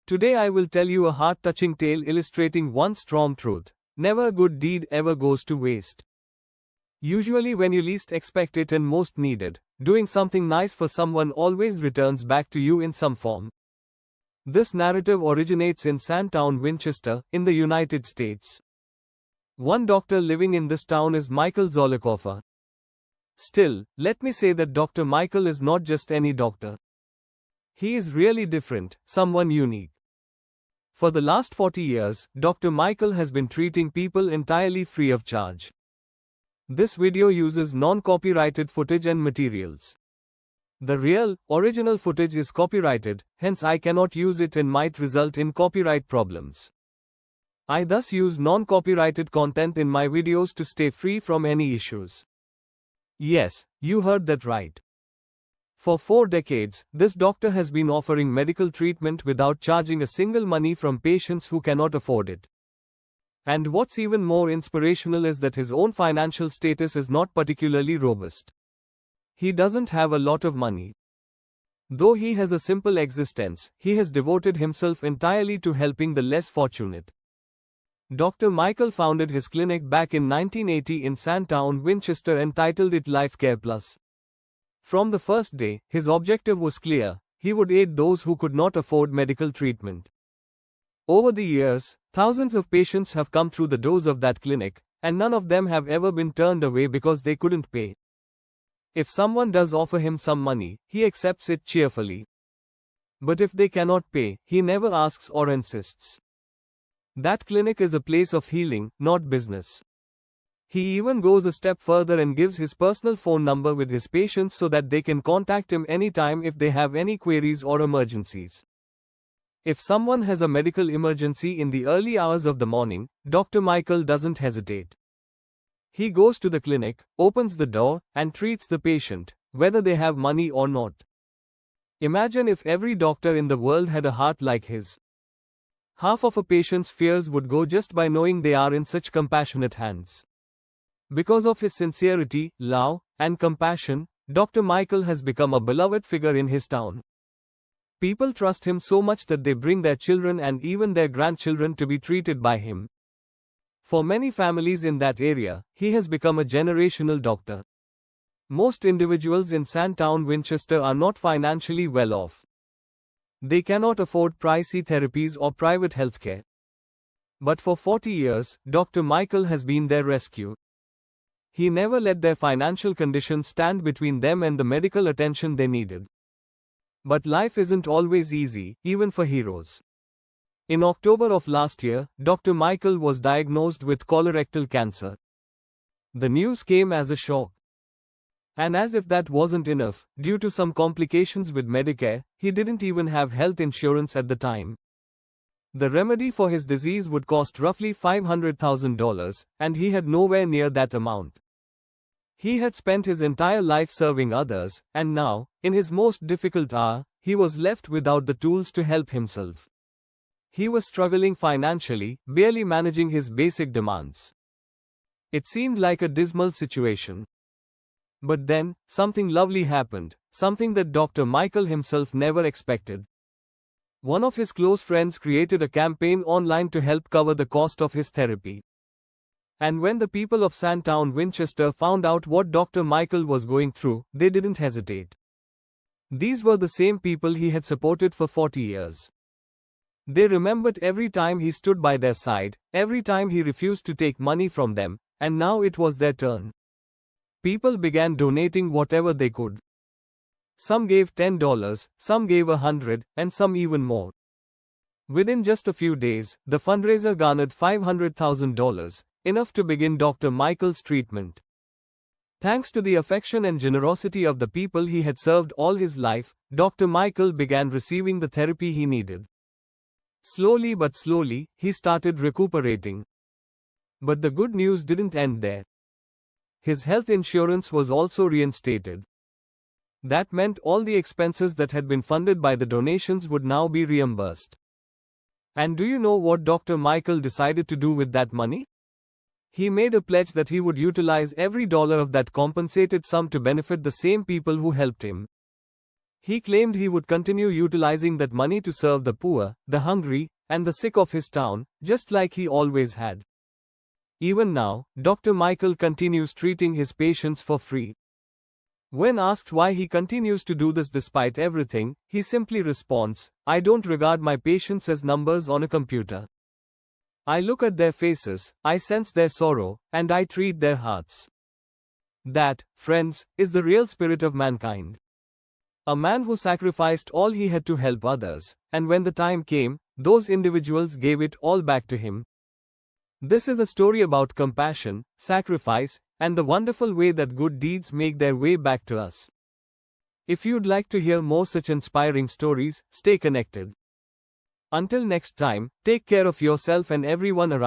Today I will tell you a heart-touching tale illustrating one strong truth. Never a good deed ever goes to waste. Usually when you least expect it and most need it, doing something nice for someone always returns back to you in some form. This narrative originates in Sandtown, Winchester, in the United States. One doctor living in this town is Michael Zolikofer. Still, let me say that Dr. Michael is not just any doctor. He is really different, someone unique. For the last 40 years, Dr. Michael has been treating people entirely free of charge. This video uses non-copyrighted footage and materials. The real, original footage is copyrighted, hence I cannot use it and might result in copyright problems. I thus use non-copyrighted content in my videos to stay free from any issues. Yes, you heard that right. For 4 decades, this doctor has been offering medical treatment without charging a single penny from patients who cannot afford it. And what's even more inspirational is that his own financial status is not particularly robust. He doesn't have a lot of money. Though he has a simple existence, he has devoted himself entirely to helping the less fortunate. Dr. Michael founded his clinic back in 1980 in Sandtown, Winchester, and titled it Life Care Plus. From the first day, his objective was clear: he would aid those who could not afford medical treatment. Over the years, thousands of patients have come through the doors of that clinic, and none of them have ever been turned away because they couldn't pay. If someone does offer him some money, he accepts it cheerfully. But if they cannot pay, he never asks or insists. That clinic is a place of healing, not business. He even goes a step further and gives his personal phone number with his patients so that they can contact him anytime if they have any queries or emergencies. If someone has a medical emergency in the early hours of the morning, Dr. Michael doesn't hesitate. He goes to the clinic, opens the door, and treats the patient, whether they have money or not. Imagine if every doctor in the world had a heart like his. Half of a patient's fears would go just by knowing they are in such compassionate hands. Because of his sincerity, love, and compassion, Dr. Michael has become a beloved figure in his town. People trust him so much that they bring their children and even their grandchildren to be treated by him. For many families in that area, he has become a generational doctor. Most individuals in Sandtown, Winchester are not financially well off. They cannot afford pricey therapies or private healthcare. But for 40 years, Dr. Michael has been their rescue. He never let their financial conditions stand between them and the medical attention they needed. But life isn't always easy, even for heroes. In October of last year, Dr. Michael was diagnosed with colorectal cancer. The news came as a shock. And as if that wasn't enough, due to some complications with Medicare, he didn't even have health insurance at the time. The remedy for his disease would cost roughly $500,000, and he had nowhere near that amount. He had spent his entire life serving others, and now, in his most difficult hour, he was left without the tools to help himself. He was struggling financially, barely managing his basic demands. It seemed like a dismal situation. But then, something lovely happened, something that Dr. Michael himself never expected. One of his close friends created a campaign online to help cover the cost of his therapy. And when the people of Sandtown, Winchester found out what Dr. Michael was going through, they didn't hesitate. These were the same people he had supported for 40 years. They remembered every time he stood by their side, every time he refused to take money from them, and now it was their turn. People began donating whatever they could. Some gave $10, some gave $100, and some even more. Within just a few days, the fundraiser garnered $500,000, enough to begin Dr. Michael's treatment. Thanks to the affection and generosity of the people he had served all his life, Dr. Michael began receiving the therapy he needed. Slowly but slowly, he started recuperating. But the good news didn't end there. His health insurance was also reinstated. That meant all the expenses that had been funded by the donations would now be reimbursed. And do you know what Dr. Michael decided to do with that money? He made a pledge that he would utilize every dollar of that compensated sum to benefit the same people who helped him. He claimed he would continue utilizing that money to serve the poor, the hungry, and the sick of his town, just like he always had. Even now, Dr. Michael continues treating his patients for free. When asked why he continues to do this despite everything, he simply responds, "I don't regard my patients as numbers on a computer. I look at their faces, I sense their sorrow, and I treat their hearts." That, friends, is the real spirit of mankind. A man who sacrificed all he had to help others, and when the time came, those individuals gave it all back to him. This is a story about compassion, sacrifice, and the wonderful way that good deeds make their way back to us. If you'd like to hear more such inspiring stories, stay connected. Until next time, take care of yourself and everyone around.